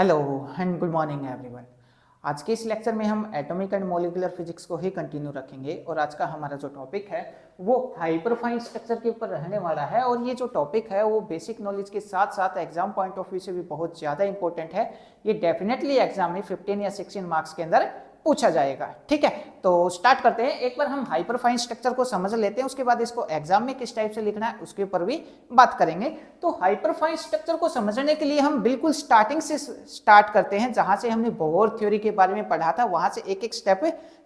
Hello and good morning everyone. आज के इस लेक्चर में हम एटॉमिक एंड मॉलिक्यूलर फिजिक्स को ही कंटिन्यू रखेंगे और आज का हमारा जो टॉपिक है वो हाइपरफाइन स्ट्रक्चर के ऊपर रहने वाला है। और ये जो टॉपिक है वो बेसिक नॉलेज के साथ साथ एग्जाम पॉइंट ऑफ व्यू से भी बहुत ज़्यादा इंपॉर्टेंट है। ये डेफिनेटली एग्जाम में 15 या 16 मार्क्स के अंदर पूछा जाएगा। ठीक है, तो स्टार्ट करते हैं। एक बार हम हाइपरफाइन स्ट्रक्चर को समझ लेते हैं, उसके बाद इसको एग्जाम में किस टाइप से लिखना है उसके ऊपर भी बात करेंगे। तो हाइपरफाइन स्ट्रक्चर को समझने के लिए हम बिल्कुल स्टार्टिंग से स्टार्ट करते हैं, जहां से हमने बोहर थ्योरी के बारे में पढ़ा था, वहां से एक एक स्टेप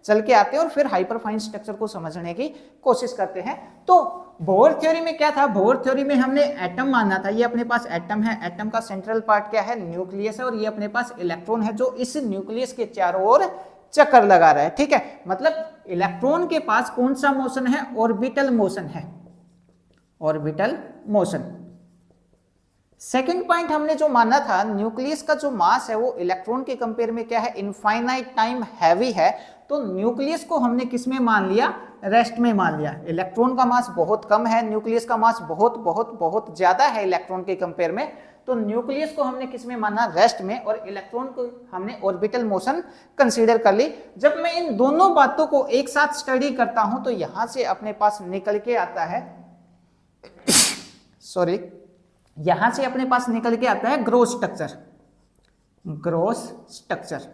चल के आते हैं और फिर हाइपरफाइन स्ट्रक्चर को समझने की कोशिश करते हैं। तो बोहर थ्योरी में क्या था? बोहर थ्योरी में हमने एटम माना था। ये अपने पास एटम है, एटम का सेंट्रल पार्ट क्या है? न्यूक्लियस है, और ये अपने पास इलेक्ट्रॉन है जो इस न्यूक्लियस के चारों ओर चक्कर लगा रहा है। ठीक है, मतलब इलेक्ट्रॉन के पास कौन सा मोशन है? ऑर्बिटल मोशन है, ऑर्बिटल मोशन। सेकंड पॉइंट हमने जो माना था, न्यूक्लियस का जो मास है वो इलेक्ट्रॉन के कंपेयर में क्या है? इनफाइनाइट टाइम हैवी है। तो न्यूक्लियस को हमने किस में मान लिया? रेस्ट में मान लिया। इलेक्ट्रॉन का मास बहुत कम है, न्यूक्लियस का मास बहुत बहुत बहुत ज्यादा है इलेक्ट्रॉन के कंपेयर में। तो न्यूक्लियस को हमने किस में माना? रेस्ट में, और इलेक्ट्रॉन को हमने ऑर्बिटल मोशन कंसीडर कर ली। जब मैं इन दोनों बातों को एक साथ स्टडी करता हूं तो यहां से अपने पास निकल के आता है सॉरी, यहां से अपने पास निकल के आता है ग्रोस स्ट्रक्चर। ग्रोस स्ट्रक्चर,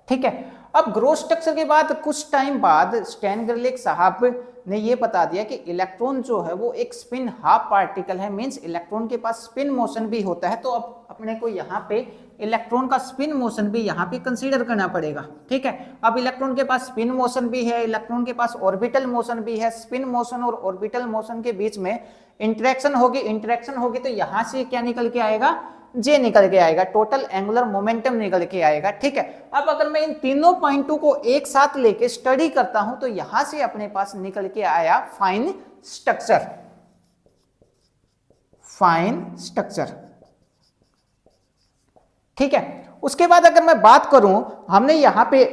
ठीक है। अब ग्रोस स्ट्रक्चर के बाद कुछ टाइम बाद स्टैन गर्लिक साहब ने ये बता दिया कि इलेक्ट्रॉन जो है वो एक स्पिन हाफ पार्टिकल है, मींस इलेक्ट्रॉन के पास स्पिन मोशन भी होता है। तो अब अपने को यहाँ पे इलेक्ट्रॉन का स्पिन मोशन भी यहाँ पे कंसीडर करना पड़ेगा। ठीक है, अब इलेक्ट्रॉन के पास स्पिन मोशन भी है, इलेक्ट्रॉन के पास ऑर्बिटल मोशन भी है। स्पिन मोशन और ऑर्बिटल मोशन के बीच में इंटरेक्शन होगी तो यहाँ से क्या निकल के आएगा? जे निकल के आएगा, टोटल एंगुलर मोमेंटम निकल के आएगा। ठीक है, अब अगर मैं इन तीनों पॉइंटों को एक साथ लेके स्टडी करता हूं तो यहां से अपने पास निकल के आया फाइन स्ट्रक्चर। फाइन स्ट्रक्चर, ठीक है। उसके बाद अगर मैं बात करूं, हमने यहां पे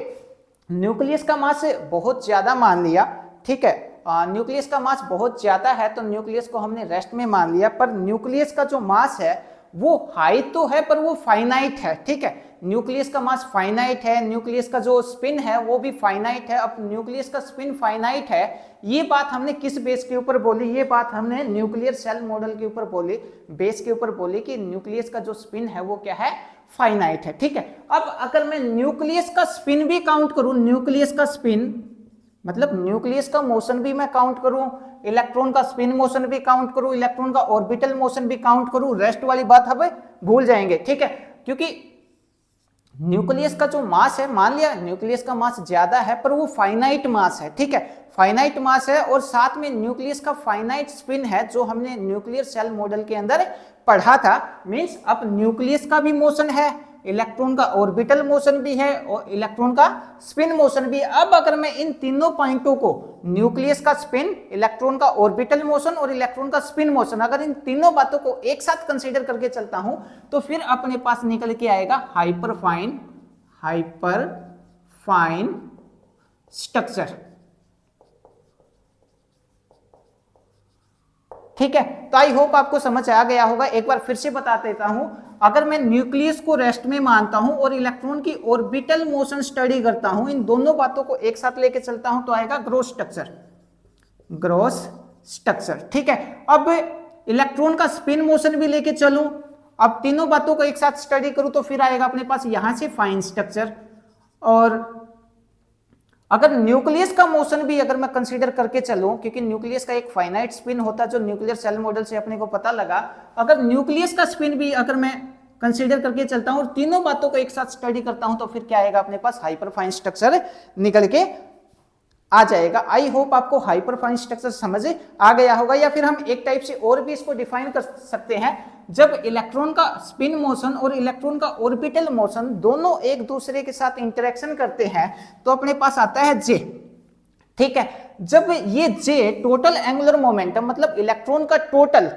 न्यूक्लियस का मास बहुत ज्यादा मान लिया। ठीक है, न्यूक्लियस का मास बहुत ज्यादा है तो न्यूक्लियस को हमने रेस्ट में मान लिया। पर न्यूक्लियस का जो मास है वो हाई तो है पर वो फाइनाइट है। ठीक है, न्यूक्लियस का मास फाइनाइट है, न्यूक्लियस का जो स्पिन है वो भी फाइनाइट है। अब न्यूक्लियस का स्पिन फाइनाइट है, ये बात हमने किस बेस के ऊपर बोली? ये बात हमने न्यूक्लियर सेल मॉडल के ऊपर बोली, बेस के ऊपर बोली कि न्यूक्लियस का जो स्पिन है वो क्या है? फाइनाइट है। ठीक है, अब अगर मैं न्यूक्लियस का स्पिन भी काउंट करूं, न्यूक्लियस का स्पिन मतलब न्यूक्लियस का मोशन भी मैं काउंट करूं, इलेक्ट्रॉन का स्पिन मोशन भी काउंट करूं, इलेक्ट्रॉन का ऑर्बिटल मोशन भी काउंट करूं, रेस्ट वाली बात हमें भूल जाएंगे। ठीक है, क्योंकि न्यूक्लियस का जो मास है, मान लिया न्यूक्लियस का मास ज्यादा है पर वो फाइनाइट मास है। ठीक है, फाइनाइट मास है और साथ में न्यूक्लियस का फाइनाइट स्पिन है जो हमने न्यूक्लियर सेल मॉडल के अंदर पढ़ा था। मींस अब न्यूक्लियस का भी मोशन है, इलेक्ट्रॉन का ऑर्बिटल मोशन भी है और इलेक्ट्रॉन का स्पिन मोशन भी है। अब अगर मैं इन तीनों पॉइंटों को, न्यूक्लियस का स्पिन, इलेक्ट्रॉन का ऑर्बिटल मोशन और इलेक्ट्रॉन का स्पिन मोशन, अगर इन तीनों बातों को एक साथ कंसीडर करके चलता हूं तो फिर अपने पास निकल के आएगा हाइपरफाइन स्ट्रक्चर। ठीक है, तो आई होप आपको समझ आ गया होगा। एक बार फिर से बता देता हूं, अगर मैं न्यूक्लियस को रेस्ट में मानता हूं और इलेक्ट्रॉन की ऑर्बिटल मोशन स्टडी करता हूं, इन दोनों बातों को एक साथ लेके चलता हूं तो आएगा ग्रोस स्ट्रक्चर। ग्रोस स्ट्रक्चर, ठीक है। अब इलेक्ट्रॉन का स्पिन मोशन भी लेके चलूं, अब तीनों बातों को एक साथ स्टडी करूं तो फिर आएगा अपने पास यहां से फाइन स्ट्रक्चर। और अगर न्यूक्लियस का मोशन भी अगर मैं कंसीडर करके चलूं, क्योंकि न्यूक्लियस का एक फाइनाइट स्पिन होता है जो न्यूक्लियर सेल मॉडल से अपने को पता लगा, अगर न्यूक्लियस का स्पिन भी अगर मैं कंसीडर करके चलता हूं और तीनों बातों को एक साथ स्टडी करता हूं तो फिर क्या आएगा? अपने पास हाइपरफाइन स्ट्रक्चर निकल के आ जाएगा। आई होप आपको हाइपरफाइन स्ट्रक्चर समझ आ गया होगा। या फिर हम एक टाइप से और भी इसको डिफाइन कर सकते हैं, जब इलेक्ट्रॉन का स्पिन मोशन और इलेक्ट्रॉन का ऑर्बिटल मोशन दोनों एक दूसरे के साथ इंटरेक्शन करते हैं तो अपने पास आता है जे। ठीक है, जब ये जे टोटल एंगुलर मोमेंटम मतलब इलेक्ट्रॉन का टोटल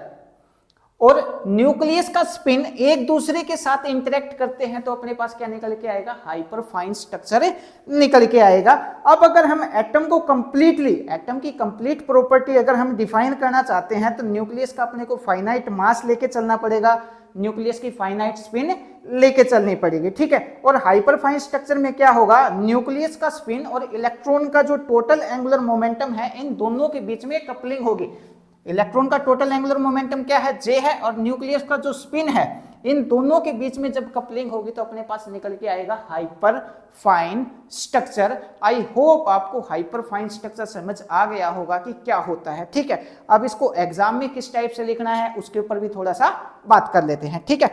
और न्यूक्लियस का स्पिन एक दूसरे के साथ इंटरेक्ट करते हैं तो अपने पास क्या निकल के आएगा, हाइपरफाइन स्ट्रक्चर निकल के आएगा। अब अगर हम एटम को कंप्लीटली, एटम की कंप्लीट प्रॉपर्टी अगर हम डिफाइन करना चाहते हैं तो न्यूक्लियस का अपने को फाइनाइट मास लेके चलना पड़ेगा, न्यूक्लियस की फाइनाइट स्पिन लेके चलनी पड़ेगी, ठीक है। और हाइपरफाइन स्ट्रक्चर में क्या होगा, न्यूक्लियस का स्पिन और इलेक्ट्रॉन का जो टोटल एंगुलर मोमेंटम है इन दोनों के बीच में कपलिंग होगी। इलेक्ट्रॉन का टोटल एंगुलर मोमेंटम क्या है, जे है, और न्यूक्लियस का जो स्पिन है इन दोनों के बीच में जब कपलिंग होगी तो अपने पास निकल के आएगा hyper fine structure. I hope आपको हाइपर फाइन स्ट्रक्चर समझ आ गया होगा कि क्या होता है, ठीक है। अब इसको एग्जाम में किस टाइप से लिखना है उसके ऊपर भी थोड़ा सा बात कर लेते हैं, ठीक है।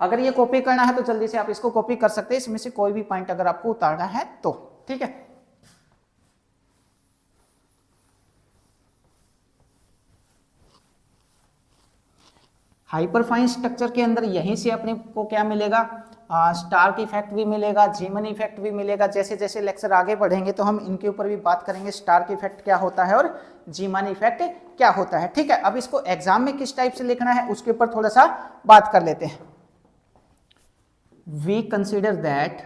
अगर ये कॉपी करना है तो जल्दी से आप इसको कॉपी कर सकते हैं, इसमें से कोई भी पॉइंट अगर आपको उतारना है तो, ठीक है। हाइपरफाइन स्ट्रक्चर के अंदर यहीं से अपने को क्या मिलेगा, स्टार्क इफेक्ट भी मिलेगा, जीमन इफेक्ट भी मिलेगा। जैसे जैसे लेक्चर आगे बढ़ेंगे तो हम इनके ऊपर भी बात करेंगे, स्टार्क इफेक्ट क्या होता है और जीमन इफेक्ट क्या होता है, ठीक है। अब इसको एग्जाम में किस टाइप से लिखना है उसके ऊपर थोड़ा सा बात कर लेते हैं। We consider that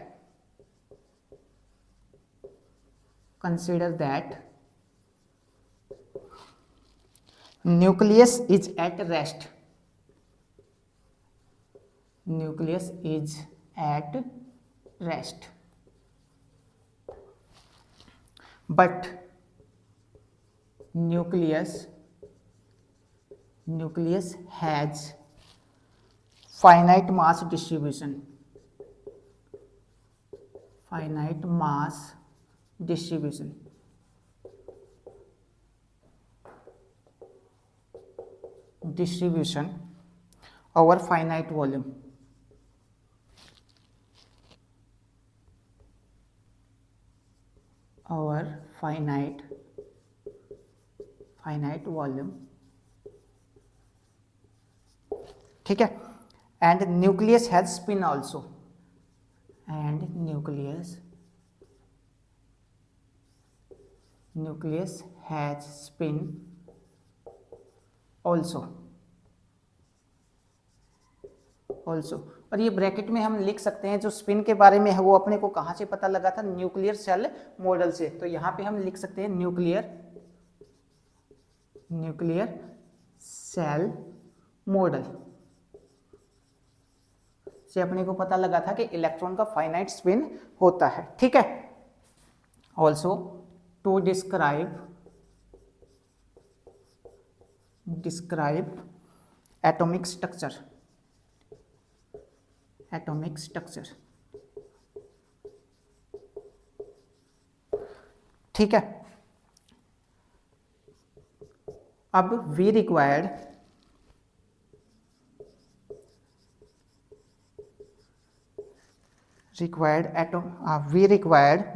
nucleus is at rest, nucleus is at rest, but nucleus has finite mass distribution, distribution over finite volume, our finite volume, ठीक है। And nucleus has spin also, and nucleus has spin also. और ये bracket में हम लिख सकते हैं, जो स्पिन के बारे में है वो अपने को कहाँ से पता लगा था, न्यूक्लियर सेल मॉडल से। तो यहाँ पे हम लिख सकते हैं न्यूक्लियर सेल मॉडल से अपने को पता लगा था कि इलेक्ट्रॉन का फाइनाइट स्पिन होता है, ठीक है। Also to describe atomic structure, ठीक है। अब we required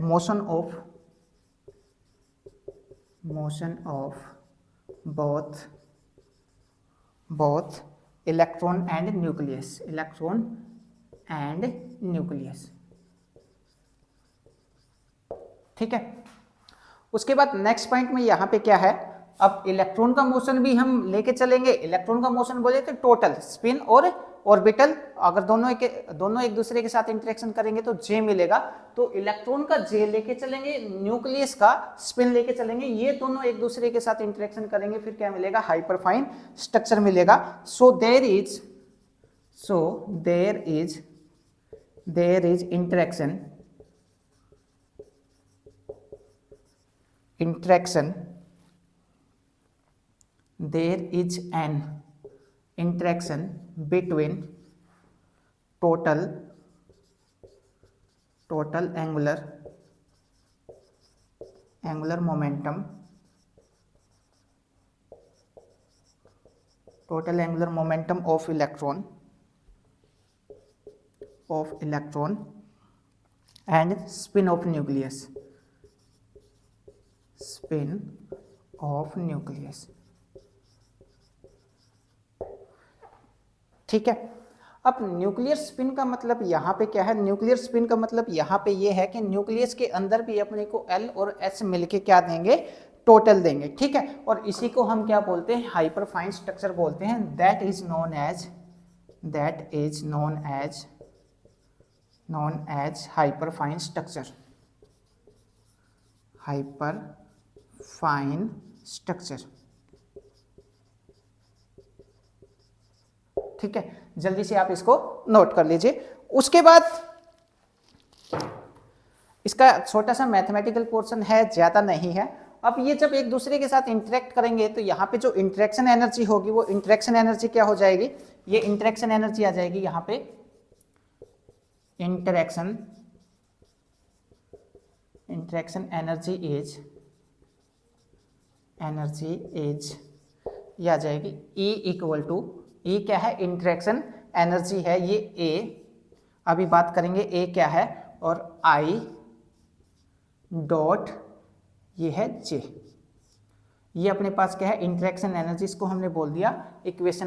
motion of both electron and nucleus, ठीक है। उसके बाद नेक्स्ट पॉइंट में यहाँ पे क्या है, अब इलेक्ट्रॉन का मोशन भी हम लेके चलेंगे। इलेक्ट्रॉन का मोशन बोले तो टोटल स्पिन और ऑर्बिटल, अगर दोनों एक दूसरे के साथ इंटरेक्शन करेंगे तो जे मिलेगा। तो इलेक्ट्रॉन का जे लेके चलेंगे, न्यूक्लियस का स्पिन लेके चलेंगे, ये दोनों एक दूसरे के साथ इंटरेक्शन करेंगे, फिर क्या मिलेगा, हाइपरफाइन स्ट्रक्चर मिलेगा। So there is interaction there is an interaction between total angular momentum of electron and spin of nucleus, ठीक है। अब न्यूक्लियर स्पिन का मतलब यहाँ पे क्या है, न्यूक्लियर स्पिन का मतलब यहाँ पे ये है कि न्यूक्लियस के अंदर भी अपने को L और S मिलके क्या देंगे, टोटल देंगे, ठीक है। और इसी को हम क्या बोलते हैं, हाइपरफाइन स्ट्रक्चर बोलते हैं। That is known as hyperfine structure, hyperfine structure, ठीक है। जल्दी से आप इसको नोट कर लीजिए। उसके बाद इसका छोटा सा मैथमेटिकल पोर्शन है, ज्यादा नहीं है। अब ये जब एक दूसरे के साथ इंटरेक्ट करेंगे तो यहाँ पे जो इंटरेक्शन एनर्जी होगी वो इंटरेक्शन एनर्जी क्या हो जाएगी, ये इंटरेक्शन एनर्जी आ जाएगी यहाँ पे इंटरेक्शन एनर्जी इज ये आ जाएगी E इक्वल टू, E क्या है, इंटरेक्शन एनर्जी है ये A, अभी बात करेंगे A क्या है, और I डॉट ये है J। ये अपने पास क्या है, इंटरेक्शन एनर्जी, इसको हमने बोल दिया इक्वेशन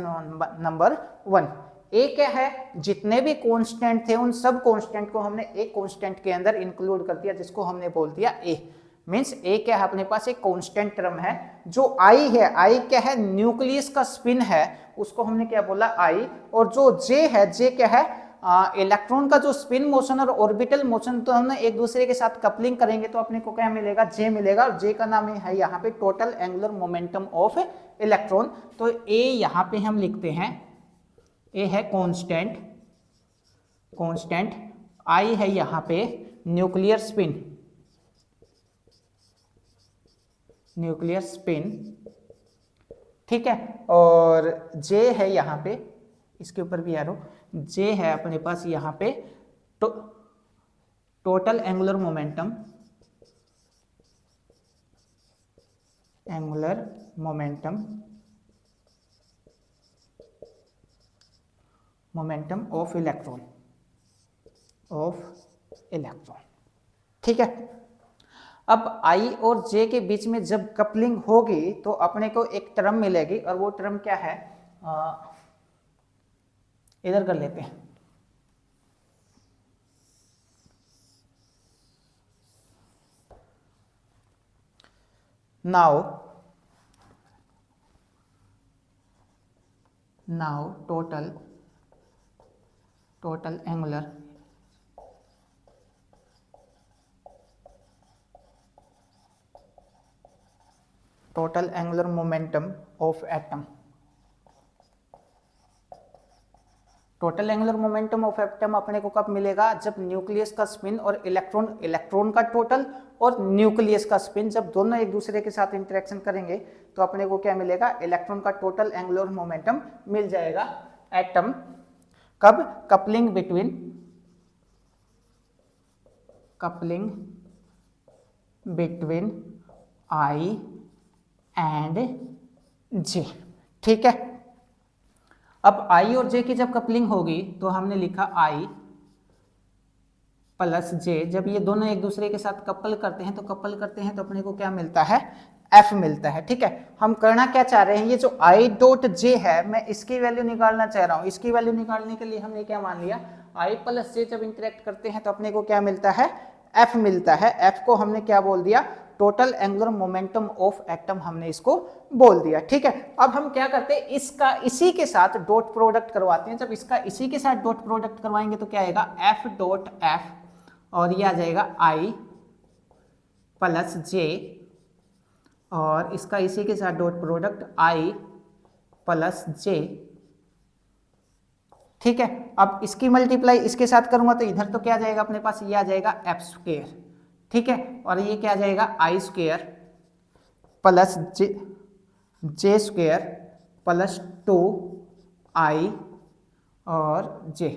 नंबर 1। ए क्या है, जितने भी कांस्टेंट थे उन सब कांस्टेंट को हमने एक कांस्टेंट के अंदर इंक्लूड कर दिया, जिसको हमने बोल दिया ए। मींस ए क्या है, अपने पास एक कांस्टेंट टर्म है। जो आई है, आई क्या है, न्यूक्लियस का स्पिन है, उसको हमने क्या बोला, आई। और जो जे है, जे क्या है, इलेक्ट्रॉन का जो स्पिन मोशन और ऑर्बिटल मोशन, तो हमने एक दूसरे के साथ कपलिंग करेंगे तो अपने को क्या मिलेगा, जे मिलेगा। और जे का नाम है यहाँ पे total angular momentum of electron. तो ए यहाँ पे हम लिखते हैं, ए है कांस्टेंट, आई है यहाँ पे न्यूक्लियर स्पिन, ठीक है। और जे है यहाँ पे, इसके ऊपर भी एरो, जे है अपने पास यहाँ पे total angular momentum of electron, ठीक है। अब आई और जे के बीच में जब कपलिंग होगी तो अपने को एक टर्म मिलेगी, और वो टर्म क्या है, इधर कर लेते हैं। Now total angular momentum of atom. Total angular momentum of atom अपने को कब मिलेगा, जब न्यूक्लियस का स्पिन और इलेक्ट्रॉन का टोटल और न्यूक्लियस का स्पिन जब दोनों एक दूसरे के साथ इंटरेक्शन करेंगे तो अपने को क्या मिलेगा, इलेक्ट्रॉन का टोटल एंगुलर मोमेंटम मिल जाएगा एटम। कब, कपलिंग बिटवीन आई एंड जे, ठीक है। अब आई और जे की जब कपलिंग होगी तो हमने लिखा आई प्लस जे। जब ये दोनों एक दूसरे के साथ कपल करते हैं तो अपने को क्या मिलता है, एफ मिलता है, ठीक है। हम करना क्या चाह रहे हैं, ये जो आई डॉट जे है मैं इसकी वैल्यू निकालना चाह रहा हूं। इसकी वैल्यू निकालने के लिए हमने क्या मान लिया, आई प्लस जे जब इंटरेक्ट करते हैं तो अपने को क्या मिलता है, एफ मिलता है। एफ को हमने क्या बोल दिया, total angular momentum of atom हमने इसको बोल दिया, ठीक है। अब हम क्या करते हैं, इसका इसी के साथ डॉट प्रोडक्ट करवाते हैं। जब इसका इसी के साथ डॉट प्रोडक्ट करवाएंगे तो क्या आएगा, एफ डॉट एफ, और ये आ जाएगा आई प्लस जे, और इसका इसी के साथ डॉट प्रोडक्ट आई प्लस जे, ठीक है। अब इसकी मल्टीप्लाई इसके साथ करूंगा तो इधर तो क्या आ जाएगा अपने पास, ये आ जाएगा एफ स्क्वायर, ठीक है। और ये क्या आ जाएगा, I square plus J square plus 2i और जे,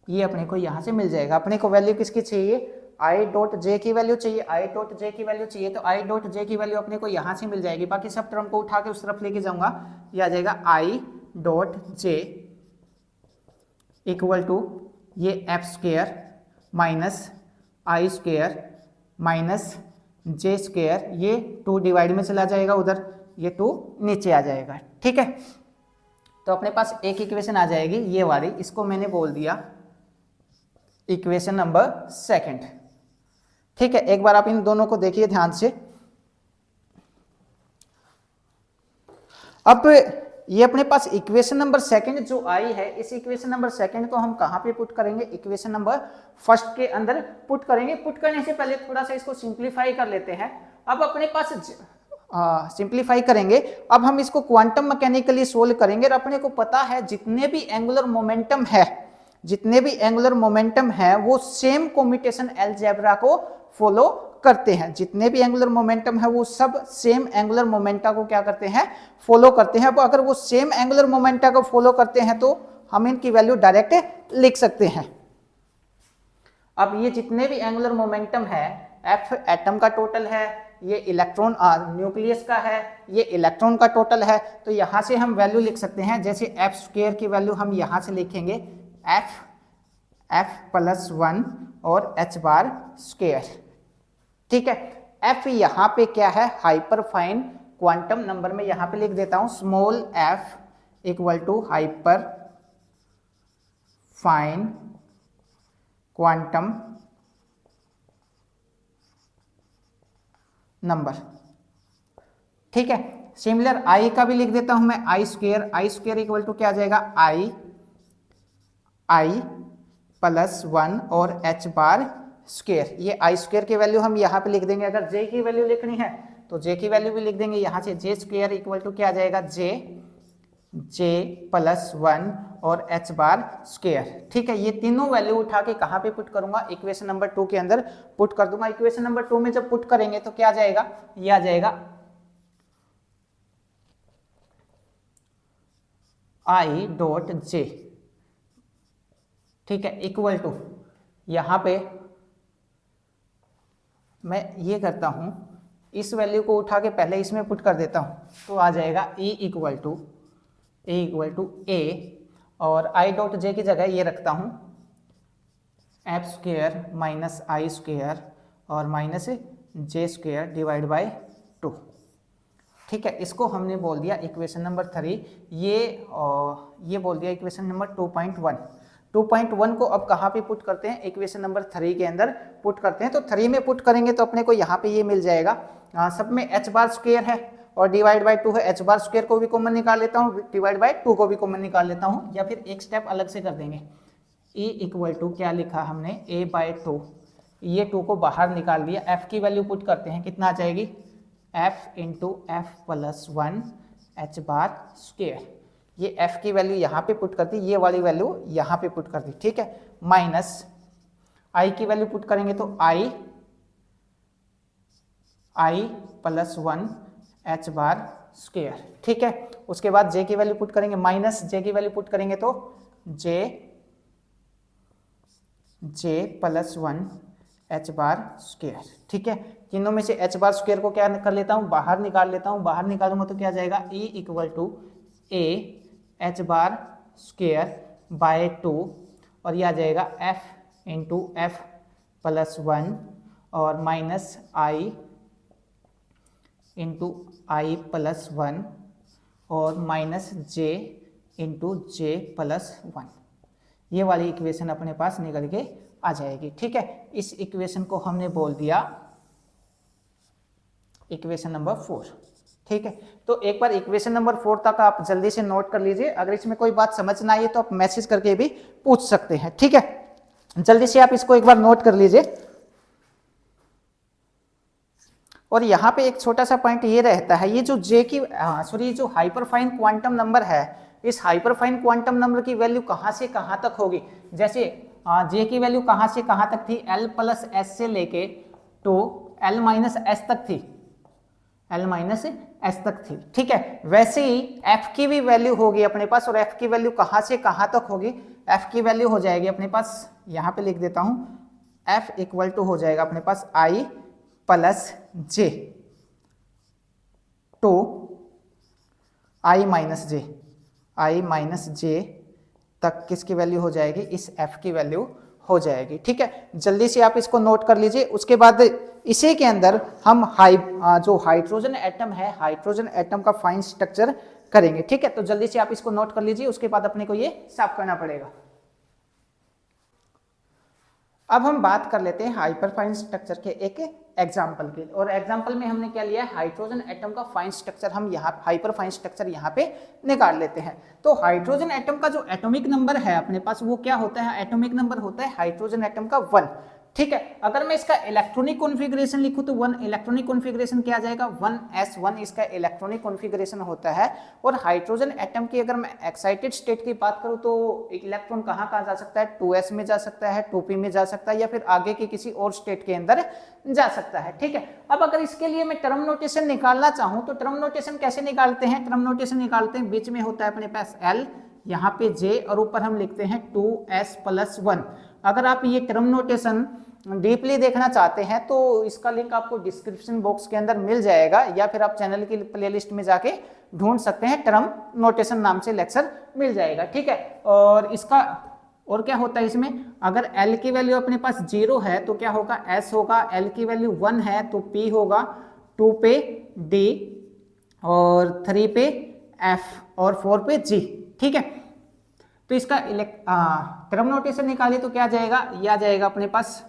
ये अपने को यहां से मिल जाएगा। अपने को वैल्यू किसकी चाहिए, आई डॉट जे की वैल्यू चाहिए, आई डॉट जे की वैल्यू चाहिए, तो आई डॉट जे की वैल्यू अपने को यहां से मिल जाएगी। बाकी सब टर्म को उठा के उस तरफ लेके जाऊंगा, ये आ जाएगा I dot J equal to ये F square minus I square minus J square, ये 2 डिवाइड में चला जाएगा उधर, ये 2 नीचे आ जाएगा, ठीक है। तो अपने पास एक इक्वेशन आ जाएगी ये वाली, इसको मैंने बोल दिया इक्वेशन नंबर 2, ठीक है। एक बार आप इन दोनों को देखिए ध्यान से। अब ये अपने पास इक्वेशन नंबर सेकंड जो आई है, इस इक्वेशन नंबर सेकंड को हम कहाँ पे पुट करेंगे, इक्वेशन नंबर फर्स्ट के अंदर पुट करेंगे। पुट करने से पहले थोड़ा सा इसको सिंप्लीफाई कर लेते हैं। अब अपने पास सिंप्लीफाई करेंगे, अब हम इसको क्वांटम मैकेनिकली सोल्व करेंगे और अपने को पता है जितने भी एंगुलर मोमेंटम है, जितने भी एंगुलर मोमेंटम है वो सेम कम्यूटेशन अलजेब्रा को फॉलो करते हैं। जितने भी एंगुलर मोमेंटम है वो सब सेम एंगुलर मोमेंटा को क्या करते हैं, फॉलो करते हैं। अब अगर वो सेम एंगुलर मोमेंटा को फॉलो करते हैं तो हम इनकी वैल्यू डायरेक्ट लिख सकते हैं। अब ये जितने भी एंगुलर मोमेंटम है, एफ एटम का टोटल है, ये इलेक्ट्रॉन न्यूक्लियस का है, ये इलेक्ट्रॉन का टोटल है, तो यहाँ से हम वैल्यू लिख सकते हैं। जैसे एफ स्क्वायर की वैल्यू हम यहाँ से लिखेंगे एफ प्लस 1 और एच बार स्क्वायर, ठीक है। एफ यहाँ पे क्या है, हाइपर फाइन क्वांटम नंबर में यहाँ पे लिख देता हूँ small F equal to hyperfine quantum number, ठीक है। सिमिलर आई का भी लिख देता हूं मैं आई स्क्वायर इक्वल टू क्या आ जाएगा, आई प्लस 1 और एच बार स्क्वायर। ये आई स्क्वायर की वैल्यू हम यहाँ पे लिख देंगे। अगर जे की वैल्यू लिखनी है तो जे की वैल्यू भी लिख देंगे यहाँ से, जे स्क्वायर इक्वल टू क्या आ जाएगा, जे प्लस 1 और एच बार स्क्वायर, ठीक है। ये तीनों वैल्यू उठा के कहाँ पे पुट करूंगा, इक्वेशन नंबर 2 के अंदर पुट कर दूंगा। इक्वेशन नंबर 2 में जब पुट करेंगे तो क्या आ जाएगा, ये आ जाएगा आई डॉट जे, ठीक है, इक्वल टू यहाँ पे मैं ये करता हूं, इस वैल्यू को उठा के पहले इसमें पुट कर देता हूं, तो आ जाएगा E इक्वल टू ए और आई डॉट जे की जगह ये रखता हूं F square minus I square और minus J square divide by 2, ठीक है। इसको हमने बोल दिया इक्वेशन नंबर 3, ये बोल दिया इक्वेशन नंबर 2.1 को अब कहाँ पे पुट करते हैं, इक्वेशन नंबर 3 के अंदर पुट करते हैं। तो 3 में पुट करेंगे तो अपने को यहाँ पे ये मिल जाएगा, सब में एच बार स्क्वायर है और डिवाइड बाय 2 है, एच बार स्क्वायर को भी कॉमन निकाल लेता हूँ, डिवाइड बाय 2 को भी कॉमन निकाल लेता हूँ, या फिर एक स्टेप अलग से कर देंगे। E इक्वल टू क्या लिखा हमने, a बाय 2, ये 2 को बाहर निकाल दिया, f की वैल्यू पुट करते हैं, कितना आ जाएगी, f into F plus 1 H bar square. ये f की वैल्यू यहाँ पे पुट कर दी, ये वाली वैल्यू यहाँ पे पुट कर दी, ठीक है। माइनस i की वैल्यू पुट करेंगे तो i plus 1 H bar square, ठीक है। उसके बाद j की वैल्यू पुट करेंगे, माइनस j की वैल्यू पुट करेंगे तो j plus 1 H bar square, ठीक है। तीनों में से एच बार स्क्वायर को क्या कर लेता हूँ, बाहर निकाल लेता हूँ, बाहर निकालूंगा तो क्या आ जाएगा, E equal to a H bar square by 2 और ये आ जाएगा f इंटू एफ प्लस 1 और माइनस आई इंटू आई प्लस 1 और माइनस जे इंटू जे प्लस 1। ये वाली इक्वेशन अपने पास निकल के आ जाएगी, ठीक है। इस इक्वेशन को हमने बोल दिया इक्वेशन नंबर 4, ठीक है। तो एक बार इक्वेशन नंबर 4 तक आप जल्दी से नोट कर लीजिए, अगर इसमें कोई बात समझ ना आए तो आप मैसेज करके भी पूछ सकते हैं, ठीक है। जल्दी से आप इसको एक बार नोट कर लीजिए। और यहाँ पे एक छोटा सा पॉइंट ये रहता है, ये जो जे की जो हाइपरफाइन क्वांटम नंबर है, इस हाइपरफाइन क्वांटम नंबर की वैल्यू कहाँ से कहाँ तक होगी। जैसे जे की वैल्यू कहाँ से कहाँ तक थी, L प्लस एस से लेके तो L माइनस एस तक थी, L माइनस एस तक थी, ठीक है। वैसे ही F की भी वैल्यू होगी अपने पास, और F की वैल्यू कहाँ से कहाँ तक होगी, F की वैल्यू हो जाएगी अपने पास, यहाँ पे लिख देता हूँ, F इक्वल टू हो जाएगा अपने पास I plus J two I minus J तक किसकी वैल्यू हो जाएगी, इस F की वैल्यू हो जाएगी, ठीक है। जल्दी से आप इसको नोट कर लीजिए। उसके बाद इसी के अंदर हम जो हाइड्रोजन एटम है, हाइड्रोजन एटम का फाइन स्ट्रक्चर करेंगे, ठीक है। तो जल्दी से आप इसको नोट कर लीजिए, उसके बाद अपने को ये साफ करना पड़ेगा। अब हम बात कर लेते हैं हाइपरफाइन स्ट्रक्चर के एक एग्जाम्पल के, और एग्जाम्पल में हमने क्या लिया है, हाइड्रोजन एटम का फाइन स्ट्रक्चर हम यहाँ हाइपरफाइन स्ट्रक्चर यहाँ पे निकाल लेते हैं। तो हाइड्रोजन एटम का जो एटॉमिक नंबर है अपने पास वो क्या होता है, एटॉमिक नंबर होता है हाइड्रोजन एटम का 1, ठीक है। अगर मैं इसका इलेक्ट्रॉनिक कॉन्फ़िगरेशन लिखूं तो 1 इलेक्ट्रॉनिक कॉन्फ़िगरेशन क्या आ जाएगा, 1s1 इसका इलेक्ट्रॉनिक कॉन्फ़िगरेशन होता है। और हाइड्रोजन एटम की अगर मैं एक्साइटेड स्टेट की बात करूं तो इलेक्ट्रॉन कहाँ कहाँ जा सकता है, 2s में जा सकता है, 2p में जा सकता है, या फिर आगे के किसी और स्टेट के अंदर जा सकता है, ठीक है। अब अगर इसके लिए मैं टर्म नोटेशन निकालना चाहूँ तो टर्म नोटेशन कैसे निकालते हैं, टर्म नोटेशन निकालते हैं, बीच में होता है अपने पास l, यहाँ पे j और ऊपर हम लिखते हैं 2s+1। अगर आप ये टर्म नोटेशन डीपली देखना चाहते हैं तो इसका लिंक आपको डिस्क्रिप्शन बॉक्स के अंदर मिल जाएगा, या फिर आप चैनल की प्लेलिस्ट में जाके ढूंढ सकते हैं, टर्म नोटेशन नाम से लेक्चर मिल जाएगा, ठीक है। और इसका और क्या होता है इसमें, अगर L की वैल्यू अपने पास 0 है तो क्या होगा, S होगा, L की वैल्यू 1 है तो P होगा, 2 पे D और 3 पे F और 4 पे G, ठीक है। तो इसका टर्म नोटेशन निकालिए तो क्या जाएगा, यह आ जाएगा अपने पास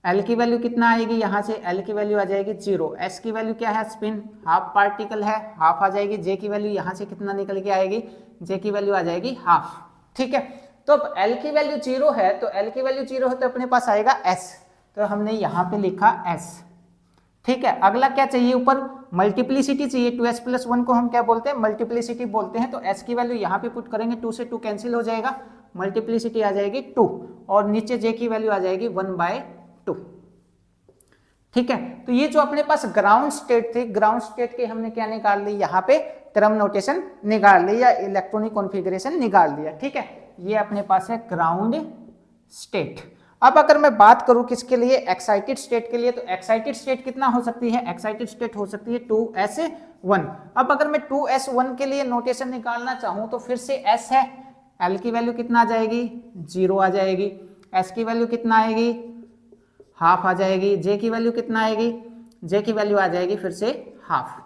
L की वैल्यू कितना आएगी, यहाँ से L की वैल्यू आ जाएगी 0, S की वैल्यू क्या है, स्पिन हाफ पार्टिकल है, हाफ आ जाएगी, J की वैल्यू यहाँ से कितना निकल के आएगी, J की वैल्यू आ जाएगी हाफ, ठीक है। तो अब L की वैल्यू 0 है तो L की वैल्यू 0 है तो अपने पास आएगा S, तो हमने यहाँ पे लिखा S, ठीक है। अगला क्या चाहिए, ऊपर मल्टीप्लिसिटी चाहिए, 2s+1 को हम क्या बोलते हैं, मल्टीप्लिसिटी बोलते हैं। तो S की वैल्यू यहाँ पे पुट करेंगे, 2 से 2 कैंसिल हो जाएगा, मल्टीप्लिसिटी आ जाएगी 2, और नीचे J की वैल्यू आ जाएगी 1/2, ठीक है। तो ये जो अपने पास ग्राउंड स्टेट थी, ग्राउंड स्टेट के हमने क्या निकाल ली, यहाँ पे टर्म नोटेशन निकाल ली या इलेक्ट्रॉनिक कॉन्फ़िगरेशन निकाल लिया, ठीक है। ये अपने पास है ग्राउंड स्टेट। अब अगर मैं बात करूं किसके लिए, एक्साइटेड स्टेट के लिए, तो एक्साइटेड स्टेट कितना हो सकती है, एक्साइटेड स्टेट हो सकती है 2s1। अब अगर मैं 2s1 के लिए नोटेशन निकालना चाहूं तो फिर से s है, L की वैल्यू कितना आ जाएगी, 0 आ जाएगी, S की वैल्यू कितना आएगी, हाफ आ जाएगी, J की वैल्यू कितना आएगी, J की वैल्यू आ जाएगी फिर से हाफ,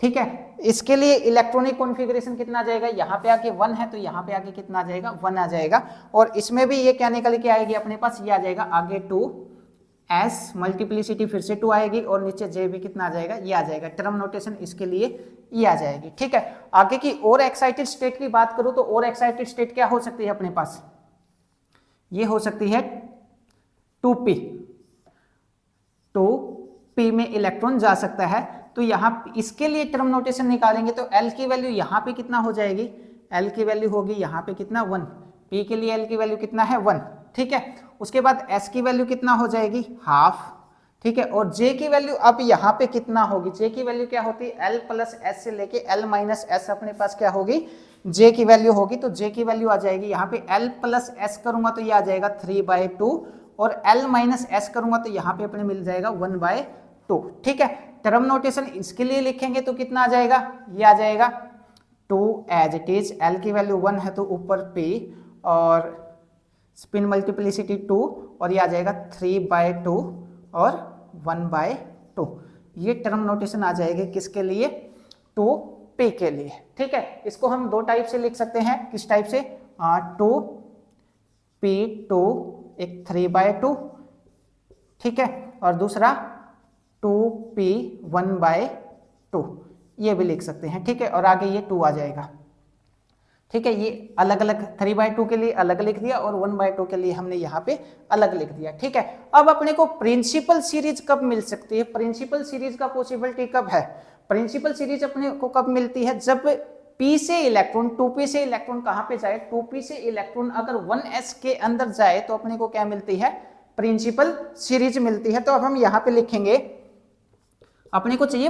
ठीक है। इसके लिए इलेक्ट्रॉनिक कॉन्फ़िगरेशन कितना आ जाएगा, यहाँ पे आके 1 है तो यहाँ पे आके कितना आ जाएगा, 1 आ जाएगा। और इसमें भी ये क्या निकल के आएगी अपने पास, ये आ जाएगा आगे 2s, मल्टीप्लिसिटी फिर से 2 आएगी, और नीचे J भी कितना आ जाएगा, ये आ जाएगा। टर्म नोटेशन इसके लिए ये आ जाएगी, ठीक है। आगे की और एक्साइटेड स्टेट की बात करूँ तो और एक्साइटेड स्टेट क्या हो सकती है अपने पास, ये हो सकती है 2p, 2p में इलेक्ट्रॉन जा सकता है। तो यहाँ इसके लिए टर्म नोटेशन निकालेंगे तो L की वैल्यू यहाँ पे कितना हो जाएगी, L की वैल्यू होगी यहाँ पे कितना 1, P के लिए L की वैल्यू कितना है 1, ठीक है। उसके बाद S की वैल्यू कितना हो जाएगी, हाफ, ठीक है। और J की वैल्यू अब यहाँ पे कितना होगी, J की वैल्यू क्या होती है, L+S से लेके L-S अपने पास क्या होगी, J की वैल्यू होगी। तो J की वैल्यू आ जाएगी यहाँ पे L+S करूंगा तो ये आ जाएगा 3/2, और L-S करूंगा तो यहाँ पे अपने मिल जाएगा 1/2, ठीक है। टर्म नोटेशन इसके लिए लिखेंगे तो कितना आ जाएगा, ये आ जाएगा 2 एज इट इज, L की वैल्यू 1 है तो ऊपर P और स्पिन मल्टीप्लिसिटी 2, और ये आ जाएगा 3/2 और 1/2। ये टर्म नोटेशन आ जाएगी किसके लिए, 2p के लिए, ठीक है। इसको हम दो टाइप से लिख सकते हैं, किस टाइप से, 2p2 एक 3/2, ठीक है, और दूसरा 2p1/2, ये भी लिख सकते हैं, ठीक है। और आगे ये 2 आ जाएगा, ठीक है। ये अलग अलग 3/2 के लिए अलग लिख दिया और 1/2 के लिए हमने यहाँ पे अलग लिख दिया, ठीक है। अब अपने को प्रिंसिपल सीरीज कब मिल सकती है, प्रिंसिपल सीरीज का पॉसिबिलिटी कब है, प्रिंसिपल सीरीज अपने को कब मिलती है, जब p से इलेक्ट्रॉन 2p से इलेक्ट्रॉन कहाँ पे जाए, 2p से इलेक्ट्रॉन अगर 1s के अंदर जाए तो अपने को क्या मिलती है, प्रिंसिपल सीरीज मिलती है। तो अब हम यहाँ पे लिखेंगे, अपने को चाहिए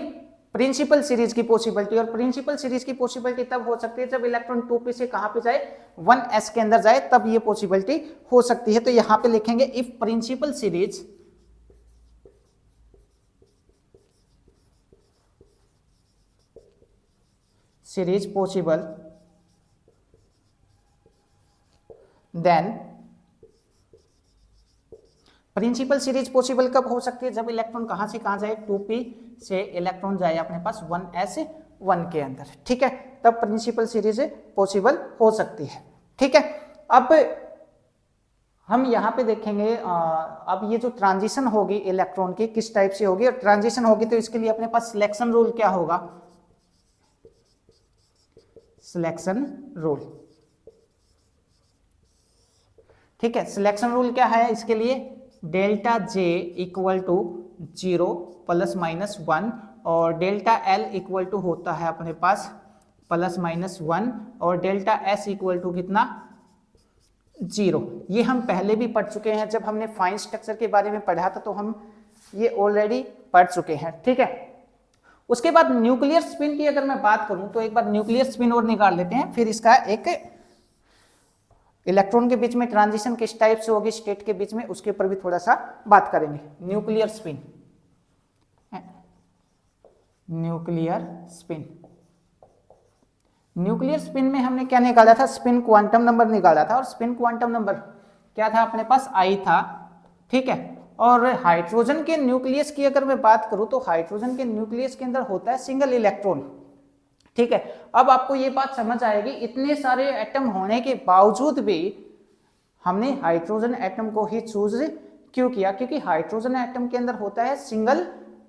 प्रिंसिपल सीरीज की पॉसिबिलिटी, और प्रिंसिपल सीरीज की पॉसिबिलिटी तब हो सकती है जब इलेक्ट्रॉन 2p से कहां पे जाए, 1s के अंदर जाए, तब ये पॉसिबिलिटी हो सकती है। तो यहां पे लिखेंगे if principal series possible then, principal series possible कब हो सकती है, जब इलेक्ट्रॉन कहां से कहां जाए, 2p से इलेक्ट्रॉन जाए अपने पास 1s1 के अंदर, ठीक है, तब प्रिंसिपल सीरीज पॉसिबल हो सकती है, ठीक है। अब हम यहाँ पे देखेंगे अब ये जो ट्रांजिशन होगी इलेक्ट्रॉन की किस टाइप से होगी, और ट्रांजिशन होगी तो इसके लिए अपने पास सिलेक्शन रूल क्या होगा, सिलेक्शन रूल। ठीक है, सिलेक्शन रूल क्या है इसके लिए, delta J equal to 0 plus minus 1 और डेल्टा एल इक्वल टू होता है अपने पास प्लस माइनस 1 और डेल्टा एस इक्वल टू कितना 0। ये हम पहले भी पढ़ चुके हैं, जब हमने फाइन स्ट्रक्चर के बारे में पढ़ा था तो हम ये ऑलरेडी पढ़ चुके हैं। ठीक है, उसके बाद न्यूक्लियर स्पिन की अगर मैं बात करूं तो एक बार न्यूक्लियर स्पिन और निकाल लेते हैं, फिर इसका एक इलेक्ट्रॉन के बीच में ट्रांजिशन किस टाइप से होगी स्टेट के बीच में, उसके ऊपर भी थोड़ा सा बात करेंगे। Nuclear spin, nuclear spin, nuclear spin में हमने क्या निकाला था, स्पिन क्वांटम नंबर निकाला था, और स्पिन क्वांटम नंबर क्या था अपने पास, आई था। ठीक है, और हाइड्रोजन के न्यूक्लियस की अगर मैं बात करूं तो हाइड्रोजन के न्यूक्लियस के अंदर होता है सिंगल इलेक्ट्रॉन। ठीक है, अब आपको ये बात समझ आएगी, इतने सारे एटम होने के बावजूद भी हमने हाइड्रोजन एटम को ही चूज क्यों किया, क्योंकि हाइड्रोजन एटम के अंदर होता है सिंगल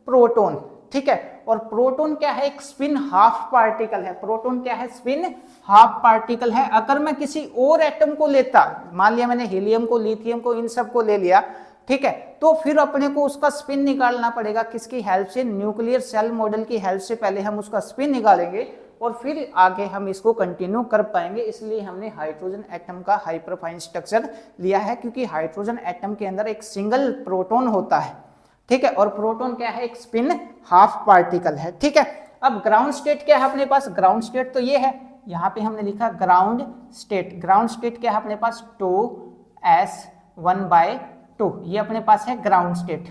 प्रोटॉन। ठीक है, और प्रोटॉन क्या है, एक स्पिन हाफ पार्टिकल है। प्रोटॉन क्या है, स्पिन हाफ पार्टिकल है। अगर मैं किसी और एटम को लेता, मान लिया मैंने हीलियम को, लिथियम को, इन सब को ले लिया, ठीक है, तो फिर अपने को उसका स्पिन निकालना पड़ेगा किसकी हेल्प से, न्यूक्लियर शेल मॉडल की हेल्प से। पहले हम उसका स्पिन निकालेंगे और फिर आगे हम इसको कंटिन्यू कर पाएंगे। इसलिए हमने हाइड्रोजन एटम का हाइपरफाइन स्ट्रक्चर लिया है, क्योंकि हाइड्रोजन एटम के अंदर एक सिंगल प्रोटॉन होता है। ठीक है, और प्रोटॉन क्या है, एक स्पिन हाफ पार्टिकल है। ठीक है, अब ग्राउंड स्टेट क्या है अपने पास, ग्राउंड स्टेट तो ये है, यहाँ पे हमने लिखा ग्राउंड स्टेट। ग्राउंड स्टेट क्या है अपने पास, 2s1/2, ये अपने पास है ग्राउंड स्टेट।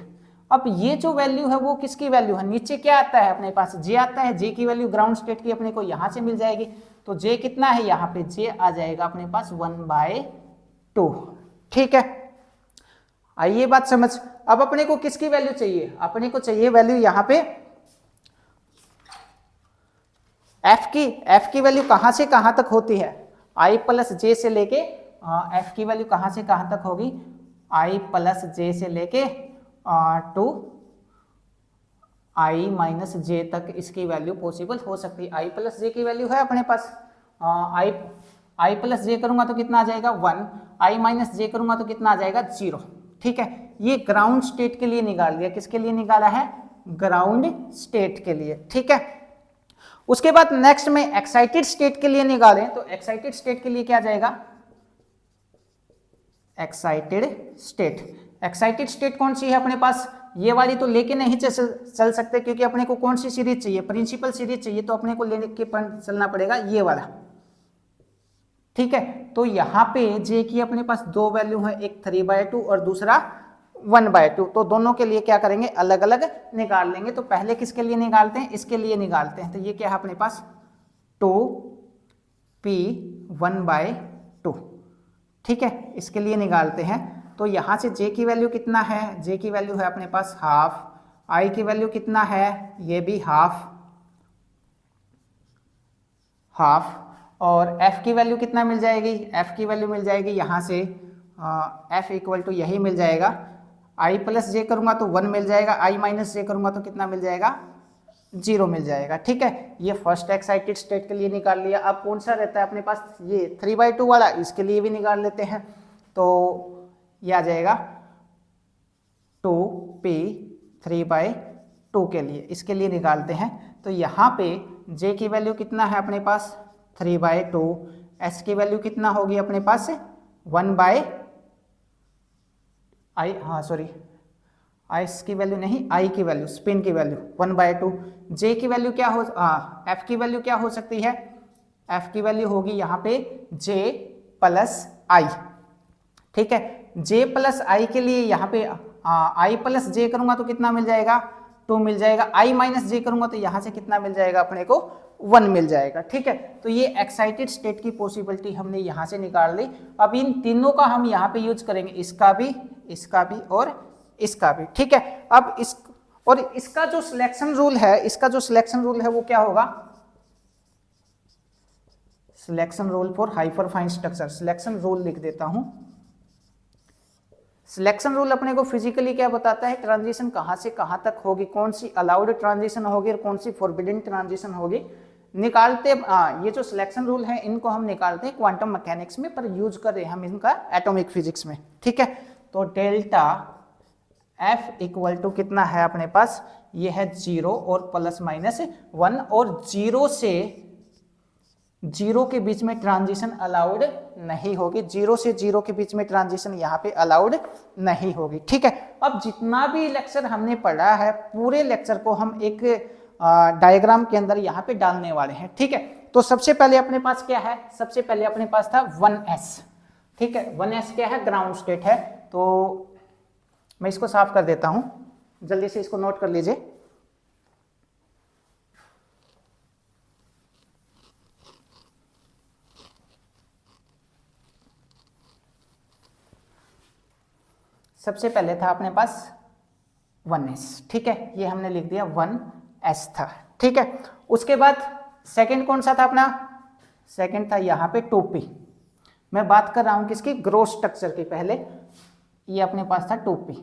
अब ये जो वैल्यू है वो किसकी वैल्यू है, नीचे क्या आता है अपने पास, जे आता है। जे की वैल्यू ग्राउंड स्टेट की अपने को यहाँ से मिल जाएगी, तो जे कितना है, यहाँ पे जे आ जाएगा अपने पास 1/2। ठीक है, आइए बात समझ। अब अपने को किसकी वैल्यू चाहिए, अपने को चाहिए वैल्यू यहाँ पे एफ की। एफ की वैल्यू कहाँ से कहाँ तक होती है, आई प्लस जे से लेके, एफ की वैल्यू कहाँ से कहाँ तक होगी, आई प्लस जे से लेके टू आई माइनस जे तक इसकी वैल्यू पॉसिबल हो सकती है। आई प्लस जे की वैल्यू है अपने पास, आई प्लस जे करूंगा तो कितना आ जाएगा 1, आई माइनस जे करूंगा तो कितना आ जाएगा 0। ठीक है, ये ग्राउंड स्टेट के लिए निकाल दिया। किसके लिए निकाला है, ग्राउंड स्टेट के लिए। ठीक है, उसके बाद नेक्स्ट में एक्साइटेड स्टेट के लिए निकालें तो एक्साइटेड स्टेट के लिए क्या जाएगा, एक्साइटेड स्टेट। एक्साइटेड स्टेट कौन सी है अपने पास, ये वाली तो लेके नहीं चल सकते, क्योंकि अपने को कौन सी सीरीज चाहिए, प्रिंसिपल सीरीज चाहिए, तो अपने को लेके चलना पड़ेगा ये वाला। ठीक है, तो यहाँ पे जे की अपने पास दो वैल्यू है, एक 3/2 और दूसरा 1/2। तो दोनों के लिए क्या करेंगे, अलग अलग निकाल लेंगे। तो पहले किसके लिए निकालते हैं, इसके लिए निकालते हैं। तो ये क्या है अपने पास 2p1/2। ठीक है, इसके लिए निकालते हैं। तो यहाँ से जे की वैल्यू कितना है, जे की वैल्यू है अपने पास हाफ, आई की वैल्यू कितना है, ये भी हाफ, और एफ की वैल्यू कितना मिल जाएगी, एफ की वैल्यू मिल जाएगी यहाँ से एफ इक्वल टू यही मिल जाएगा। आई प्लस जे करूँगा तो 1 मिल जाएगा, आई माइनस जे करूँगा तो कितना मिल जाएगा, 0 मिल जाएगा। ठीक है, ये फर्स्ट एक्साइटेड स्टेट के लिए निकाल लिया। अब कौन सा रहता है अपने पास, ये 3/2 वाला, इसके लिए भी निकाल लेते हैं। तो ये आ जाएगा 2p3/2 के लिए, इसके लिए निकालते हैं। तो यहाँ पे j की वैल्यू कितना है अपने पास 3/2, s की वैल्यू कितना होगी अपने पास 1/i की वैल्यू नहीं, i की वैल्यू, स्पिन की वैल्यू 1/2। j की वैल्यू क्या हो, f की वैल्यू क्या हो सकती है, f की वैल्यू होगी यहाँ पे j प्लस i। ठीक है, j प्लस आई के लिए यहाँ पे आई प्लस जे करूंगा तो कितना मिल जाएगा 2 मिल जाएगा, आई माइनस जे करूंगा तो यहाँ से कितना मिल जाएगा अपने को 1 मिल जाएगा। ठीक है, तो ये एक्साइटेड स्टेट की पॉसिबिलिटी हमने यहाँ से निकाल ली। अब इन तीनों का हम यहाँ पे यूज करेंगे, इसका भी और इसका भी। ठीक है, अब इसका जो सिलेक्शन रूल है, वो क्या होगा, selection rule for hyperfine structure. Selection rule लिख देता हूं, सिलेक्शन रूल अपने को फिजिकली क्या बताता है, ट्रांजिशन कहाँ से कहाँ तक होगी, कौन सी अलाउड ट्रांजिशन होगी और कौन सी फॉरबिडन ट्रांजिशन होगी, निकालते। ये जो सिलेक्शन रूल है इनको हम निकालते हैं क्वांटम मैकेनिक्स में, पर यूज कर रहे हैं हम इनका एटॉमिक फिजिक्स में। ठीक है, तो डेल्टा F इक्वल टू कितना है अपने पास, ये है 0 और ±1, और 0 से 0 के बीच में ट्रांजिशन अलाउड नहीं होगी, 0 से 0 के बीच में ट्रांजिशन यहाँ पे अलाउड नहीं होगी। ठीक है, अब जितना भी लेक्चर हमने पढ़ा है पूरे लेक्चर को हम एक डायग्राम के अंदर यहाँ पे डालने वाले हैं। ठीक है, तो सबसे पहले अपने पास क्या है, सबसे पहले अपने पास था 1s। ठीक है, 1s क्या है, ग्राउंड स्टेट है। तो मैं इसको साफ कर देता हूं, जल्दी से इसको नोट कर लीजिए। सबसे पहले था अपने पास 1s। ठीक है, ये हमने लिख दिया 1s था। ठीक है, उसके बाद सेकंड कौन सा था अपना, सेकंड था यहाँ पे 2p। मैं बात कर रहा हूं किसकी, ग्रोथ स्ट्रक्चर की। पहले ये अपने पास था 2p।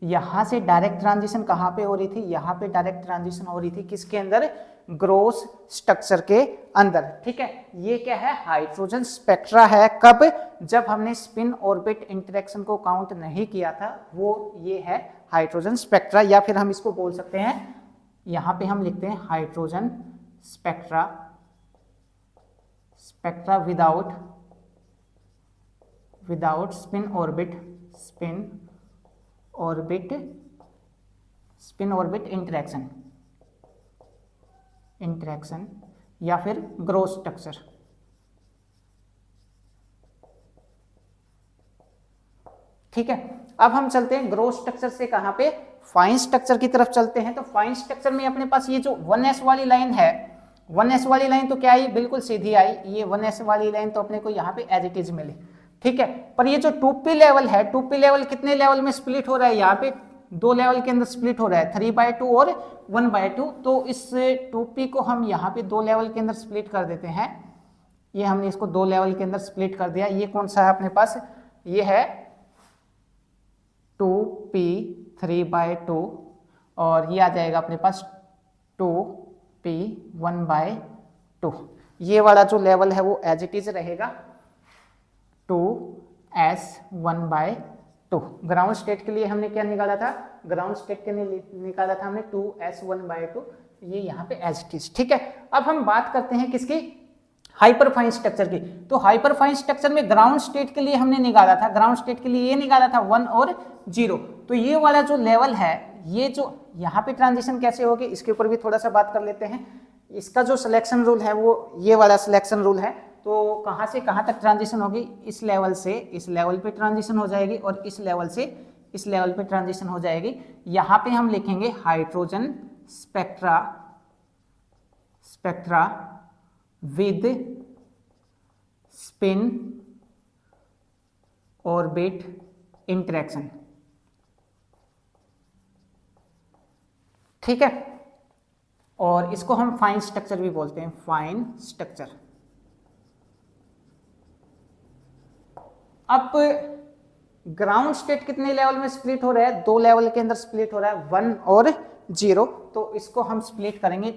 यहां से डायरेक्ट ट्रांजिशन कहां पे हो रही थी, यहां पे डायरेक्ट ट्रांजिशन हो रही थी किसके अंदर, ग्रोथ स्ट्रक्चर के अंदर। ठीक है, ये क्या है, हाइड्रोजन स्पेक्ट्रा है। कब, जब हमने स्पिन ऑर्बिट इंटरेक्शन को काउंट नहीं किया था, वो ये है हाइड्रोजन स्पेक्ट्रा, या फिर हम इसको बोल सकते हैं, यहां पे हम लिखते हैं hydrogen spectra, spectra without spin orbit interaction या फिर ग्रोथ स्ट्रक्चर। ठीक है, अब हम चलते हैं ग्रोथ स्ट्रक्चर से कहां पे, फाइन स्ट्रक्चर की तरफ चलते हैं। तो फाइन स्ट्रक्चर में अपने पास ये जो 1s वाली लाइन है, 1s वाली लाइन तो क्या आई, बिल्कुल सीधी आई। ये 1s वाली लाइन तो अपने को यहाँ पे एज इट इज मिली। ठीक है, पर ये जो 2p लेवल है, 2p लेवल कितने लेवल में स्प्लिट हो रहा है, यहाँ पे 2 लेवल के अंदर स्प्लिट हो रहा है, 3/2 और 1/2। तो इस 2p को हम यहाँ पे 2 लेवल के अंदर स्प्लिट कर देते हैं। ये हमने इसको 2 लेवल के अंदर स्प्लिट कर दिया। ये कौन सा है अपने पास, ये है 2p 3/2, और ये आ जाएगा अपने पास 2p 1/2। ये वाला जो लेवल है वो एज इट इज रहेगा 2s 1/2। ग्राउंड स्टेट के लिए हमने क्या निकाला था, ग्राउंड स्टेट के लिए निकाला था हमने 2s 1/2। ये यहाँ पे एज इट इज। ठीक है, अब हम बात करते हैं किसकी, हाइपरफाइन स्ट्रक्चर की। तो हाइपरफाइन स्ट्रक्चर में ग्राउंड स्टेट के लिए हमने निकाला था, ग्राउंड स्टेट के लिए ये निकाला था 1 और 0। तो ये वाला जो लेवल है, ये जो यहाँ पे ट्रांजिशन कैसे होगी, इसके ऊपर भी थोड़ा सा बात कर लेते हैं। इसका जो सिलेक्शन रूल है वो ये वाला सिलेक्शन रूल है। तो कहाँ से कहाँ तक ट्रांजिशन होगी, इस लेवल से इस लेवल पे ट्रांजिशन हो जाएगी, और इस लेवल से इस लेवल पे ट्रांजिशन हो जाएगी। यहाँ पे हम लिखेंगे hydrogen spectra with spin orbit interaction. ठीक है, और इसको हम फाइन स्ट्रक्चर भी बोलते हैं, फाइन स्ट्रक्चर। अब ग्राउंड स्टेट कितने लेवल में स्प्लिट हो रहा है, 2 लेवल के अंदर स्प्लिट हो रहा है, 1 और 0। तो इसको हम स्प्लिट करेंगे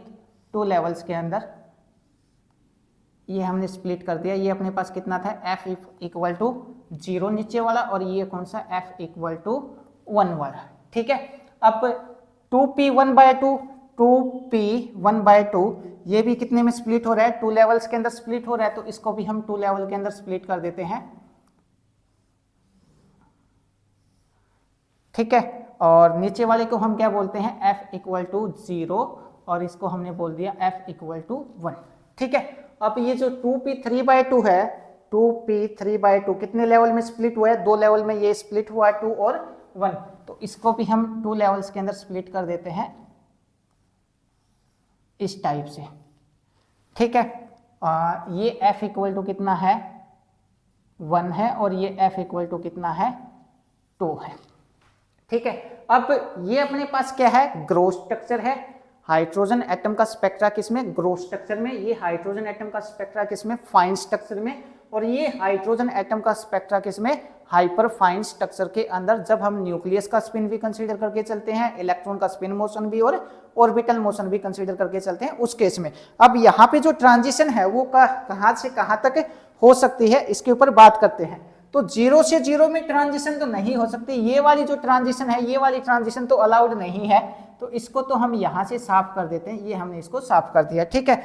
2 लेवल्स के अंदर। ये हमने स्प्लिट कर दिया। ये अपने पास कितना था, f इक्वल टू 0 नीचे वाला, और ये कौन सा, f इक्वल टू 1 वाला। ठीक है, अब 2p 1/2, 2p 1/2, ये भी कितने में स्प्लिट हो रहा है, 2 लेवल्स के अंदर स्प्लिट हो रहा है। तो इसको भी हम 2 लेवल के अंदर स्प्लिट कर देते हैं। ठीक है, और नीचे वाले को हम क्या बोलते हैं, f इक्वल टू 0, और इसको हमने बोल दिया f इक्वल टू 1। ठीक है, अब ये जो 2p 3/2 है, 2p 3/2 कितने लेवल में स्प्लिट हुआ है, 2 लेवल में ये स्प्लिट हुआ है, 2 और 1। तो इसको भी हम 2 लेवल्स के अंदर स्प्लिट कर देते हैं इस टाइप से। ठीक है, ये f इक्वल टू कितना है, 1 है, और ये f इक्वल टू कितना है, 2 है। ठीक है, अब ये अपने पास क्या है, ग्रोथ स्ट्रक्चर है। हाइड्रोजन एटम का स्पेक्ट्रा किसमें, ग्रोथ स्ट्रक्चर में। ये हाइड्रोजन एटम का स्पेक्ट्रा किसमें, फाइन स्ट्रक्चर में। और ये हाइड्रोजन एटम का स्पेक्ट्रा किसमें, हाइपर फाइन स्ट्रक्चर के अंदर, जब हम न्यूक्लियस का स्पिन भी कंसीडर करके चलते हैं, इलेक्ट्रॉन का स्पिन मोशन भी और ऑर्बिटल मोशन भी कंसीडर करके चलते हैं उस केस में। अब यहाँ पे जो ट्रांजिशन है वो कहाँ से कहाँ तक हो सकती है इसके ऊपर बात करते हैं। तो 0 से 0 में ट्रांजिशन तो नहीं हो सकती, ये वाली जो ट्रांजिशन है ये वाली ट्रांजिशन तो अलाउड नहीं है, तो इसको तो हम यहाँ से साफ कर देते हैं, ये हमने इसको साफ कर दिया, ठीक है।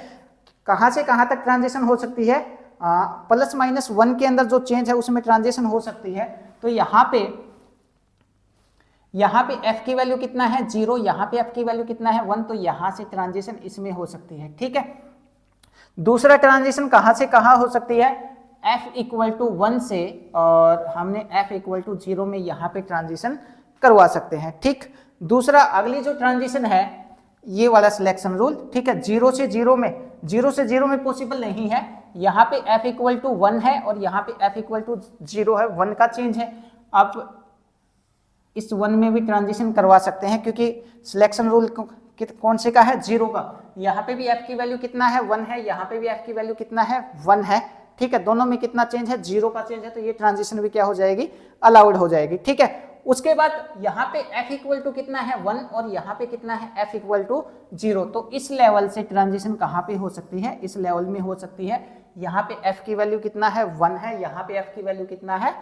कहाँ से कहाँ तक ट्रांजिशन हो सकती है, +-1 के अंदर जो चेंज है उसमें ट्रांजिशन हो सकती है। तो यहाँ पे f की वैल्यू कितना है 0, यहाँ पे f की वैल्यू कितना है 1, तो यहाँ से ट्रांजिशन इसमें हो सकती है, ठीक है। दूसरा ट्रांजिशन कहाँ से कहाँ हो सकती है, f = 1 से, और हमने f = 0 में यहाँ पे ट्रांजिशन करवा सकते हैं, ठीक। दूसरा अगली जो ट्रांजिशन है ये वाला सिलेक्शन रूल, ठीक है। 0 से 0 में पॉसिबल नहीं है, यहाँ पे f = 1 है और यहाँ पे f = 0 है, 1 का चेंज है। अब इस 1 में भी ट्रांजिशन करवा सकते हैं क्योंकि सिलेक्शन रूल कौन से का है, 0 का। यहाँ पे भी f की वैल्यू कितना है 1 है, यहाँ पे भी f की वैल्यू कितना है 1 है, ठीक है। दोनों में कितना चेंज है, 0 का चेंज है, तो ये ट्रांजिशन भी क्या हो जाएगी, अलाउड हो जाएगी, ठीक है। उसके बाद यहाँ पे f = कितना है 1 और यहाँ पे कितना है f = 0, तो इस लेवल से ट्रांजिशन कहाँ पे हो सकती है, इस लेवल में हो सकती है। यहाँ पे f की वैल्यू कितना है 1 है, यहाँ पे f की वैल्यू कितना है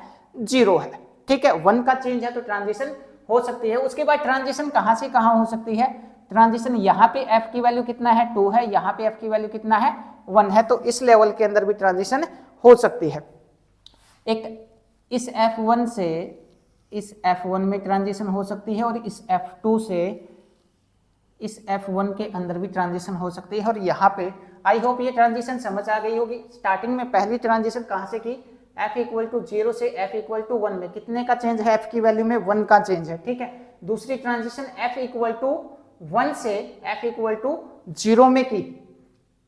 0 है, ठीक है। 1 का चेंज है तो ट्रांजिशन हो सकती है। उसके बाद ट्रांजिशन कहाँ से कहाँ हो सकती है, ट्रांजिशन यहाँ पे f की वैल्यू कितना है 2 है, यहाँ पे f की वैल्यू कितना है 1 है, तो इस लेवल के अंदर भी ट्रांजिशन हो सकती है। एक इस F1 से इस F1 में ट्रांजिशन हो सकती है और इस F2 से इस F1 के अंदर भी ट्रांजिशन हो सकती है। और यहाँ पे आई होप ये ट्रांजिशन समझ आ गई होगी। स्टार्टिंग में पहली ट्रांजिशन कहाँ से की, f = 0 से f = 1 में कितने का चेंज है, f की वैल्यू में 1 का चेंज है, ठीक है। दूसरी ट्रांजिशन f = 1 से f = 0 में की,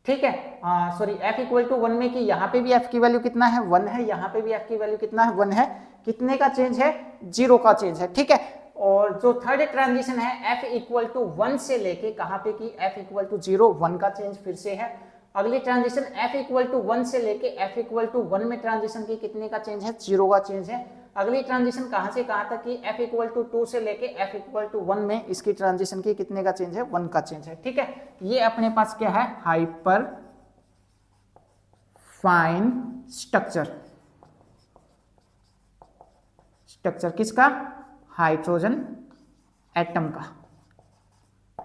ठीक है, सॉरी f = 1 में की, यहाँ पे भी f की वैल्यू कितना है 1 है, यहाँ पे भी f की वैल्यू कितना है 1 है, कितने का चेंज है 0 का चेंज है, ठीक है। और जो थर्ड ट्रांजिशन है f = 1 से लेके कहाँ पे की, f = 0, 1 का चेंज फिर से है। अगली ट्रांजिशन f = 1 से लेके f = 1 में ट्रांजिशन की, कितने का चेंज है 0 का चेंज है। अगली ट्रांजिशन कहाँ से कहाँ तक की, f = 2 से लेके f = 1 में इसकी ट्रांजिशन की, कितने का चेंज है 1 का चेंज है, ठीक है। ये अपने पास क्या है, हाइपर फाइन स्ट्रक्चर किसका, हाइड्रोजन एटम का,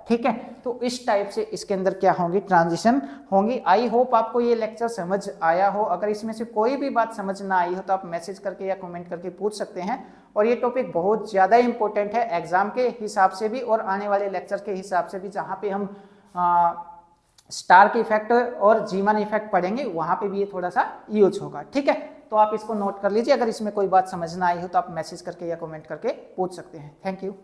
ठीक है। तो इस टाइप से इसके अंदर क्या होंगी, ट्रांजिशन होंगी। आई होप आपको ये लेक्चर समझ आया हो। अगर इसमें से कोई भी बात समझ ना आई हो तो आप मैसेज करके या कमेंट करके पूछ सकते हैं। और ये टॉपिक बहुत ज़्यादा इंपॉर्टेंट है एग्जाम के हिसाब से भी और आने वाले लेक्चर के हिसाब से भी, जहाँ पे हम स्टार्क इफेक्ट और जीमान इफेक्ट पढ़ेंगे, वहाँ पे भी ये थोड़ा सा यूज होगा, ठीक है। तो आप इसको नोट कर लीजिए। अगर इसमें कोई बात समझ ना आई हो तो आप मैसेज करके या कमेंट करके पूछ सकते हैं। Thank you.